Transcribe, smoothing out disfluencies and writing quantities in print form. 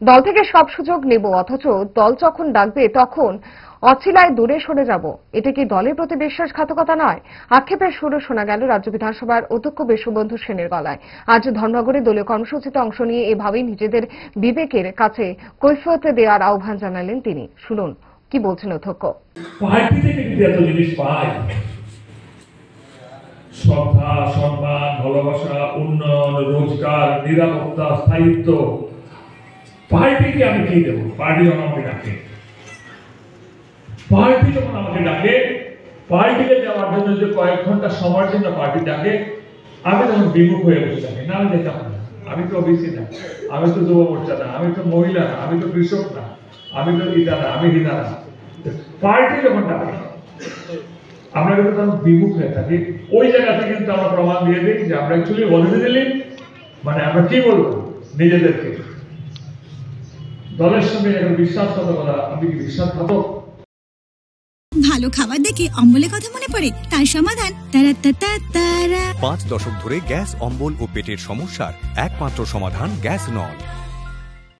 দল থেকে সব সুযোগ নেব, অথচ দল যখন ডাকবে তখন অছিলায় দূরে সরে যাব। এটা কি দলের প্রতি বিশ্বাসঘাতকতা নয়? আক্ষেপের সুরও শোনা গেল রাজ্য বিধানসভার অধ্যক্ষ বিশ্ববন্ধু সেনের গলায়। আজ ধর্মনগরে দলীয় কর্মসূচিতে অংশ নিয়ে এভাবেই নিজেদের বিবেকের কাছে কৈফিয়ত দেওয়ার আহ্বান জানালেন তিনি। শুনুন কি বলছেন অধ্যক্ষ। পার্টি থেকে যদি এত জিনিস পাই, শ্রদ্ধা, সম্মান, ভালোবাসা, উন্নয়ন, রোজগার, নিরাপত্তা, স্থায়িত্ব, পার্টিকে আমি কি দেবো? পার্টি যখন আমাকে ডাকে, পার্টিকে দেওয়ার জন্য যে কয়েক ঘন্টা সময়ের জন্য পার্টি ডাকে, আমি তখন বিমুখ হয়ে বসে থাকি। না, আমি দেখতাম না, আমি তো ওবিসি না, আমি তো যুব মোর্চা না, আমি তো মহিলা না, আমি তো কৃষক না, আমি তো ইটা না, আমি হিনা না। পার্টি যখন ডাকে আমরা কিন্তু তখন বিমুখ হয়ে থাকি। ওই জায়গাতে কিন্তু আমরা প্রমাণ দিয়ে দিই যে আমরা অ্যাকচুয়ালি বলে দিলি, মানে আমরা কি বলবো নিজেদেরকে, দলের সঙ্গে এখন বিশ্বাসঘাতকতা। আমি কি বিশ্বাসঘাতক? ভালো খাবার দেখে অম্বলের কথা মনে পড়ে, তার সমাধান তারা। 5 দশক ধরে গ্যাস, অম্বল ও পেটের সমস্যার একমাত্র সমাধান গ্যাস নল।